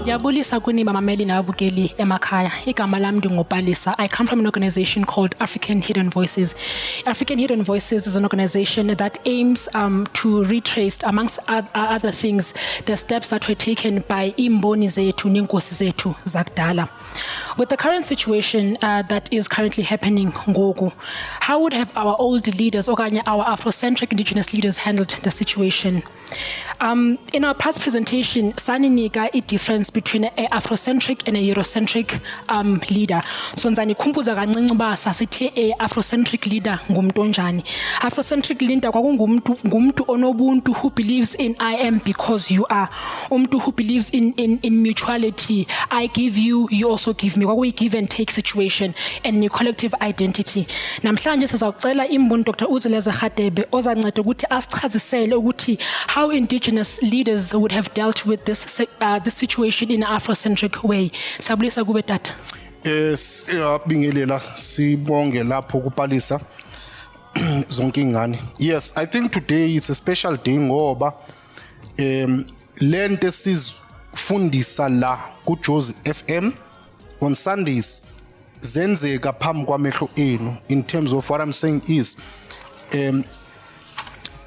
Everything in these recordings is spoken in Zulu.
Ndiyabulisa kuni bamameli nababukeli emakhaya. Igama lam ndingopalisa. I come from an organization called African Hidden Voices. African Hidden Voices is an organization that aims to retrace, amongst other things, the steps that were taken by imboni zethu nenkosi zethu zakudala. With the current situation that is currently happening ngoku, how would have our old leaders, okanye our Afrocentric Indigenous leaders, handled the situation? In our past presentation, saninika a difference between an Afrocentric and a Eurocentric leader. So nzani kumbuza kancinci uba sasithe a Afrocentric leader ngumntu onjani. Afrocentric leader ngumntu onobuntu who believes in I am because you are. Umntu who believes in mutuality. I give you, you also give me. We give and take situation and collective identity. Namhlanje sizawucela imboni Dr. Uzileza Radebe ozanceda ukuthi asichazisele ukuthi how Indigenous leaders would have dealt with this situation in an Afrocentric way. Sabulisa kube tata. Yes, bingelela sibonge lapho kupalisa zonke ingane. Yes, I think today is a special day ngoba lento sizifundisa la ku Jozi FM on Sundays zenzeka phambi kwamehlo enu. In terms of what I'm saying is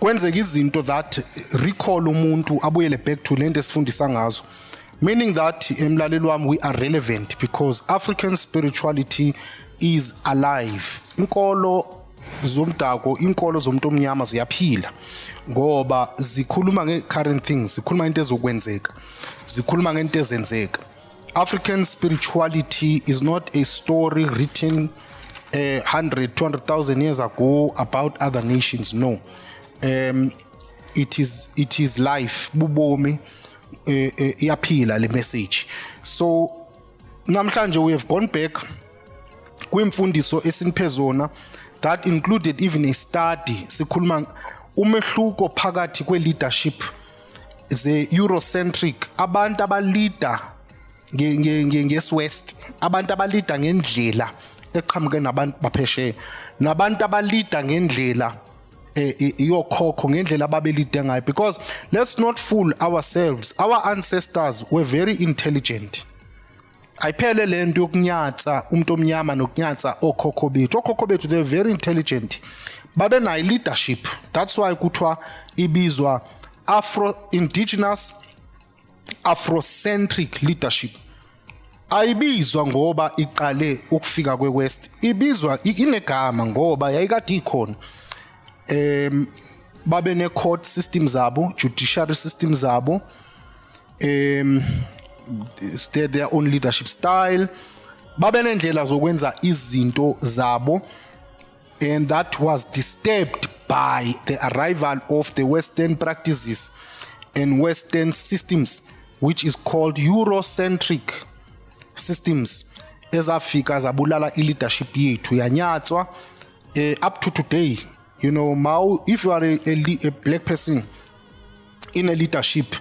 kwenzeka izinto that recall umuntu abuyele back to lento esifundisa ngazo, meaning that emlaleli wami we are relevant because African spirituality is alive. Inkolo zomdako, inkolo zomuntu omnyama ziyaphila ngoba zikhuluma nge-current things, zikhuluma into ezokwenzeka, zikhuluma ngento ezenzeka. African spirituality is not a story written 100, 200,000 years ago about other nations. No. It is life. Bubomi iyaphila le message. So namhlanje we have gone back kwimfundiso esinphezona that included even a study sikhuluma umehluko phakathi kwe leadership ze Eurocentric, abantu abaleader ngeswest, abantu abaleader ngendlela eqhamuke nabantu baphesheya, nabantu abaleader ngendlela yokhokho ngendlela ababelide ngayo. Because let's not fool ourselves, our ancestors were very intelligent. Ayiphele lento yokunyatsa umuntu omnyama nokunyatsa okhokho bethu, they were very intelligent, babe nayo leadership. That's why kuthiwa ibizwa Indigenous Afrocentric leadership. Ayibizwa ngoba iqale ukufika kwe-West, ibizwa inegama ngoba yayikade ikhona. Babe ne-court system zabo, judiciary system zabo, their own leadership style, babe nendlela zokwenza izinto zabo, and that was disturbed by the arrival of the Western practices and Western systems, which is called Eurocentric systems. Ezafika zabulala i-leadership yethu yanyatswa up to today. You know, if you are a black person in a leadership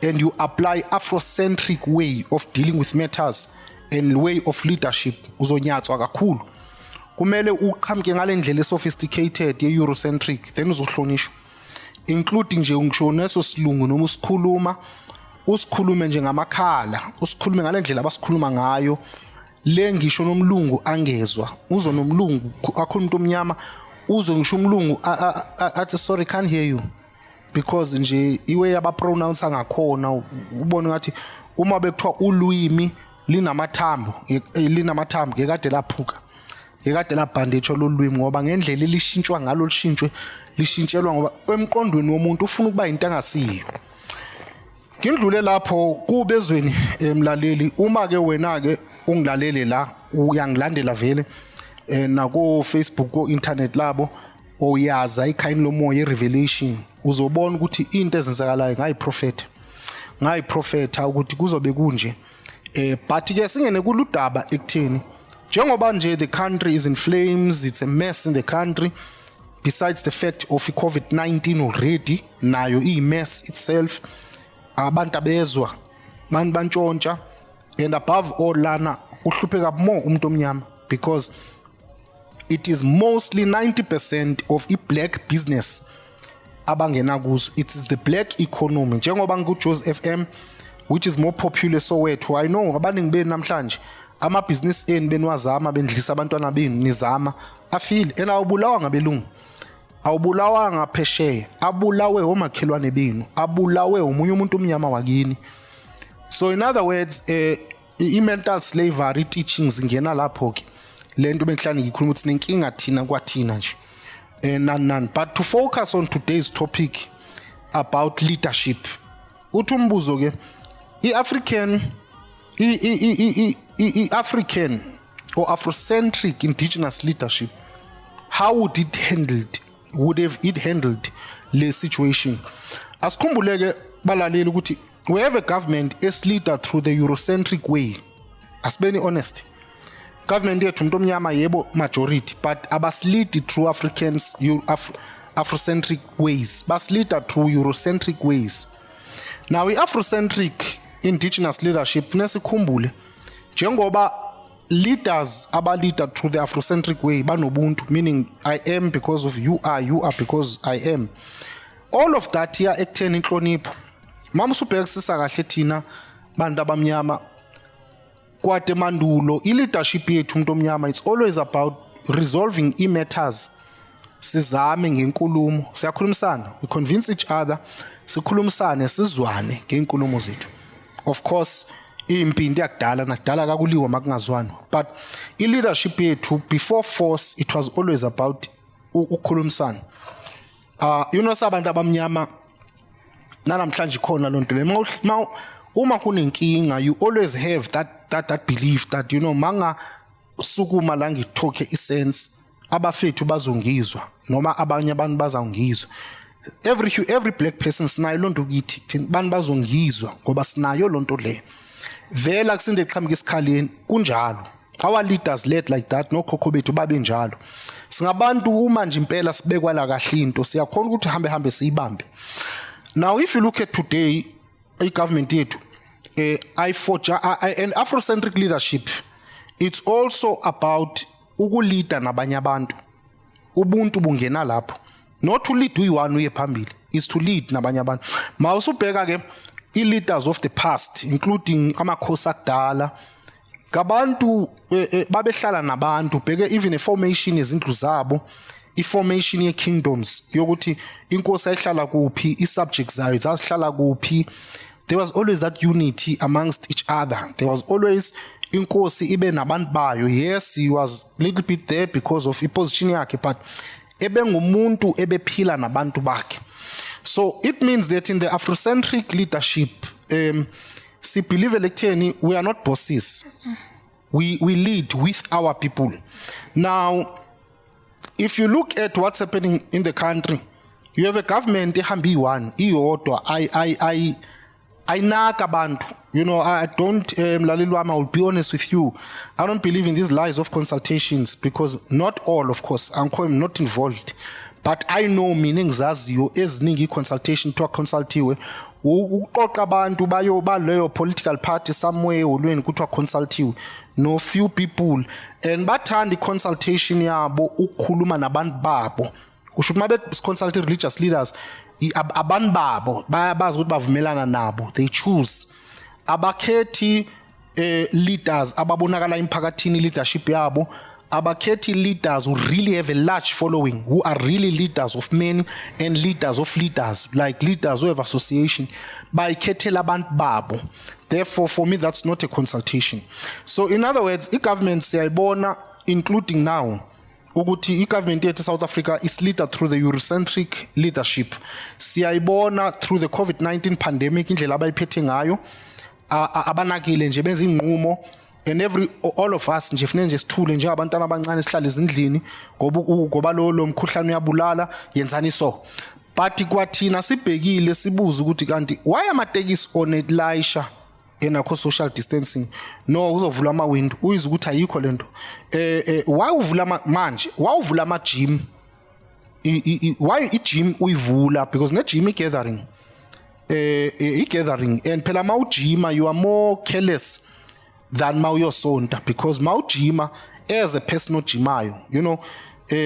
and you apply Afrocentric way of dealing with matters and way of leadership, uzonyatswa kakhulu. Kumele uqhamuke ngale ndlela sophisticated ye Eurocentric, then uzohlonishwa, including nje ungisho neso silungu noma usikhulume nje ngamakhala, usikhulume ngale ndlela abasikhuluma ngayo, le ngisho nomlungu angezwa. Uzo nomlungu akhuluma umuntu omnyama, uzo ngisho umlungu athi sorry, can't hear you, because nje iwe aba pronounce angakhona. Ubone ngathi uma bekuthiwa ulwimi linamathambo ngekade laphuka, ngekade labhanditsho lolwimi ngoba ngendlela elishintshwa ngalo lishintshelwa ngoba emqondweni womuntu ufuna ukuba into angasiyo. Ngindlule lapho kubezweni emlaleli, uma ke wena ke ungilalele la uyangilandela vele nako Facebook ko internet labo oyaza ikhayini lomoya revelation, uzobona ukuthi into ezenzakalayo ngayiprofeta ukuthi kuzobe kunje. But ke singene kuludaba ekutheni njengoba nje the country is in flames, it's a mess in the country, besides the fact of COVID-19 already nayo mess itself, abantu abezwa manje bantshontsha, and above all lana uhlupheka more umuntu omnyama because it is mostly 90% of i-black business abangena kuzo. It is the black economy. Njengoba ngiku Jozi FM which is more popular Soweto. I know abaningi benu namhlanje ama-business eni benwazama bendlisa abantwana benu nizama afile and awubulawa ngabelungu, awubulawa ngaphesheya, abulawe omakhelwane benu, abulawe umunye umuntu omnyama wakini. So in other words, i-mental slavery teachings ingena lapho ke lento benhlanje ngikhuluma ukuthi nenkinga thina kwathina nje none. But to focus on today's topic about leadership, uthi umbuzo ke i-African or Afrocentric indigenous leadership, how would it handled le situation? Asikhumbuleke balaleli ukuthi we have a government is leader through the Eurocentric way. Asibeni honest, government yethu umuntu omnyama yebo majority, but abaslead through Afrocentric ways, baslead through Eurocentric ways. Now i-Afrocentric indigenous leadership nesikhumbule njengoba leaders aba-leader through the Afrocentric way banobuntu, meaning I am because of you are because I am. All of that here ekutheni inhlonipho. Mama usubhekisisa kahle thina bantu abamnyama kwade mandulo i-leadership yethu umuntu omnyama, it's always about resolving i-matters. Sizame ngenkulumo, siyakhulumisana, we convince each other, sikhulumisane sizwane ngenkulumo zethu. Of course impindi yakudala nakudala kakuliwa makungazwana, but i-leadership yethu before force it was always about ukukhulumisana. You know sabantu abamnyama namhlanje khona lonto le uma kunenkinga you always have that belief that you know manga sukuma la ngithoke isense abafethu bazongizwa noma abanye abantu bazawungizwa. Every black person sinayo lonto kithi thina abantu bazongizwa ngoba sinayo lonto le vela kusinde qhamuka isikhaleni kunjalo. Our leaders led like that, no khokho bethu babe njalo. Singabantu uma nje impela sibekwa la kahle into siyakhona ukuthi hambe siyibambe. Now if you look at today i-government yethu and Afrocentric leadership, it's also about ukuleader nabanye abantu. Ubuntu bungena lapho, not to lead uyi-one uye phambili, is to lead nabanye abantu. Mawusubheka ke i-leaders of the past including amakhosi akudala ngabantu babehlala nabantu, bheke even a formation yezindlu zabo, i-formation ye-kingdoms yokuthi inkosi ayihlala kuphi, i-subjects zayo zazihlala kuphi. There was always that unity amongst each other. There was always inkosi ibe nabantu bayo. Yes, he was a little bit there because of i-position yakhe, but ebe ngumuntu ebephila nabantu bakhe. So it means that in the Afrocentric leadership, si believe ekutheni we are not bosses. We lead with our people. Now, if you look at what's happening in the country, you have a government ehambi one iyodwa. I naka abantu. You know, I don't Lalilwama, I will be honest with you, I don't believe in these lies of consultations because not all, of course, I'm not involved. But I know meaning zaziyo eziningi consultation to consultiwe uqoqa abantu bayo baleyo political party somewhere ulweni kuthiwa consultiwe no few people and bathanda i-consultation yabo ukukhuluma nabantu babo. Kusho ukuthi mabe consult religious leaders abantu babo bayabazi ukuthi bavumelana nabo, they choose. Abakhethi leaders ababonakala emphakathini leadership yabo, abakhethi leaders who really have a large following, who are really leaders of men and leaders of leaders, like leaders who have association, bayikhethela abantu babo. Therefore, for me, that's not a consultation. So in other words, i-government siyayibona, including now, ukuthi i-government yethu South Africa is leader through the Eurocentric leadership. Siyayibona through the COVID-19 pandemic, indlela abayiphethe ngayo, abanakile nje benza inqumo. And all of us nje funeke nje sithule nje abantwana abancane sihlale ezindlini ngoba lo mkhuhlane uyabulala yenzani so. But kwathina sibhekile sibuza ukuthi kanti why amatekisi on Elisha enakho social distancing no uzovula ama window uyizwa ukuthi ayikho lento why uvula manje why uvula ama gym why i-gym uyivula because ne gym gathering gathering and phela ma ujima you are more careless than ma uyosonta because ma ujima as a personal gymayo, you know,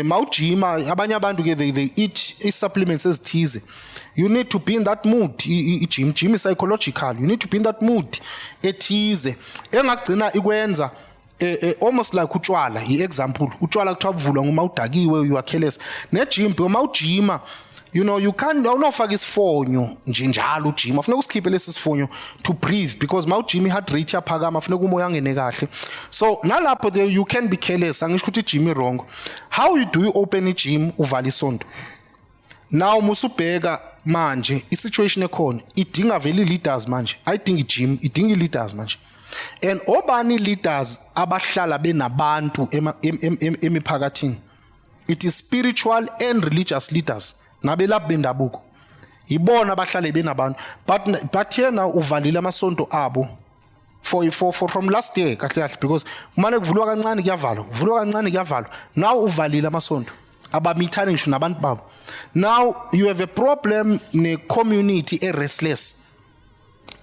mawujima abanye abantu ke they eat supplements ezithize. You need to be in that mood. Gym is psychological. You need to be in that mood ethize engagcina ikwenza almost like utshwala. Example, utshwala kuthiwa buvulwa ngoma udakiwe, you are careless. Ne gym uma ujima, you know, you can't awunofaka isifonyo nje njalo ujima, afuneka usikhiphe lesi sifonyo to breathe, because mawujima heart rate yaphakama, afuneka umoya angene kahle. So nalapho there you can be careless. Angisho ukuthi gym wrong. How do you open a gym uvala isonto? Now musubheka manje isituation ekhona idinga vele leaders manje, ayidingi gym, idinga leaders manje. And obani leaders abahlala benabantu emiphakathini, it is spiritual and religious leaders nabelaphi bendabuko, ibona abahlale benabantu. But here now uvalile amasonto abo for from last year kahle kahle, because kumane kuvulwa kancane kuyavalwa, now uvalile amasonto abamithane ngisho nabantu babo. Now you have a problem ne community restless.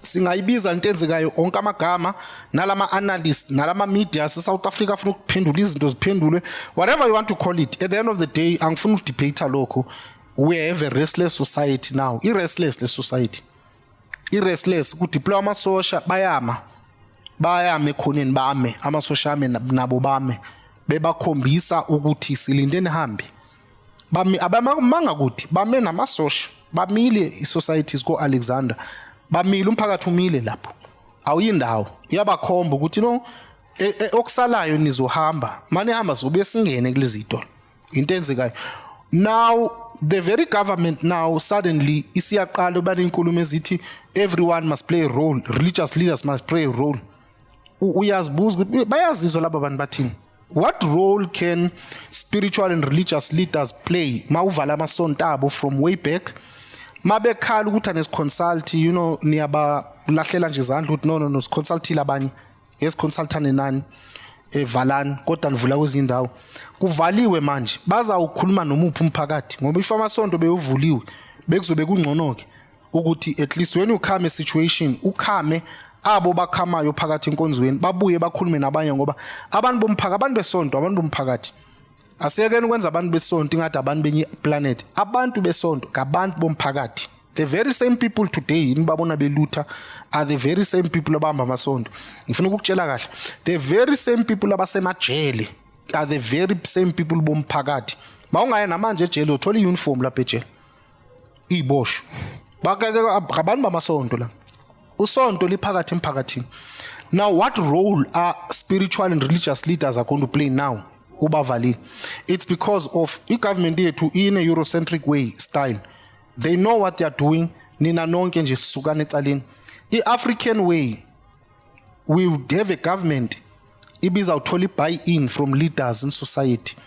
Singayibiza into enzekayo onke amagama nalama analysts nalama media South Africa afuna ukuphendula izinto ziphendulwe, whatever you want to call it. At the end of the day angifuna ukudebate lokho. We have a restless society now. Restless society. Restless kudeploy amasosha bayama ekhoneni bame amasosha ame nabo bame bebakhombisa ukuthi silinde nihambe. Abamanga ukuthi bame namasosha bamile isocieties ko Alexander, bamile umphakathi umile lapho, awuyindawo iyabakhomba ukuthi no okusalayo nizohamba, manje hamba zobe singene kulezi zitolo into enzekayo. Now the very government now suddenly isiyaqala ubani inkulumo ezithi everyone must play a role, religious leaders must play a role. Uyazibuza ukuthi bayazizwa laba bantu bathini. What role can spiritual and religious leaders play mawuvala amasonto abo from way back? Mabekhala ukuthi anesiconsult, you know, niyabalahlela nje izandla ukuthi no siconsultile abanye, yes consultane nani valani kodwa nivula kwezindawo kuvaliwe manje bazawukhuluma nomuphi umphakathi, ngoba if amasonto beyovuliwe bekuzobe kungconoke ukuthi at least when you come a situation ukhame abo bakhamayo phakathi enkonzweni babuye bakhulume nabanye, ngoba abantu bomphakathi, abantu besonto, abantu bomphakathi asiyekeni ukwenza abantu besonto ingathi abantu benye planet. Abantu besonto ngabantu bomphakathi. The very same people today nibabona belutha are the very same people abahamba amasonto. Ngifuna ukukutshela kahle, the very same people abasemajele are the very same people bomphakathi. Mawungaya namanje ejele uthola iuniform lapha ejele ibosho abantu bamasonto la, usonto liphakathi emphakathini. Now what role are spiritual and religious leaders are going to play now ubavalile? It's because of government yethu in a Eurocentric way style. They know what they are doing. Nina nonke nje sisukane ecaleni. The African way, we would have a government ibizawuthola buy-in from leaders in society,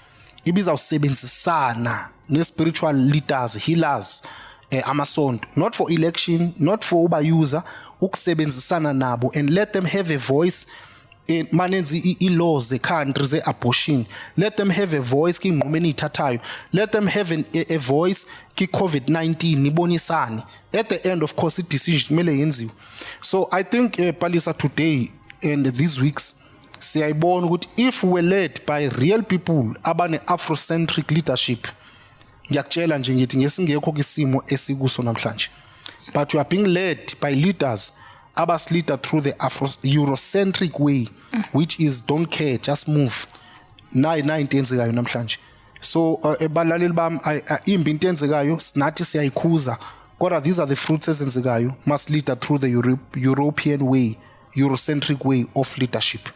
ibizawusebenzisana ne-spiritual leaders, healers, amasonto, not for election, not for user, ukusebenzisana nabo and let them have a voice. Manenzi i-laws ze-country ze-abortion, let them have a voice kinqumeni ithathayo, let them have a voice ki-COVID-19 nibonisane. At the end of course i-decision kumele yenziwe. So I think Palisa today and these weeks siyayibona ukuthi if we were led by real people abane Afrocentric leadership, ngiyakutshela nje ngithi ngesingekho kisimo esikuso namhlanje, but we are being led by leaders abas-leader through the Eurocentric way, which is don't care, just move. Na into enzekayo namhlanje. So ebalaleli bami imbi into enzekayo sinathi siyayikhuza, kodwa these are the fruits ezenzekayo must leader through the European way, Eurocentric way of leadership.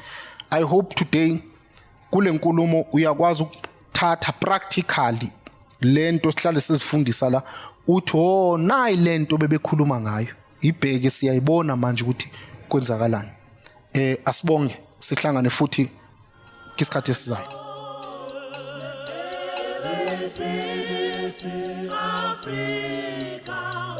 I hope today kule nkulumo uyakwazi ukuthatha practically lento sihlale sizifundisa la uthi nayi lento bebekhuluma ngayo ibheke siyayibona manje ukuthi kwenzakalani. Asibonge sihlangane futhi kisikhathi esizayo. This is Africa.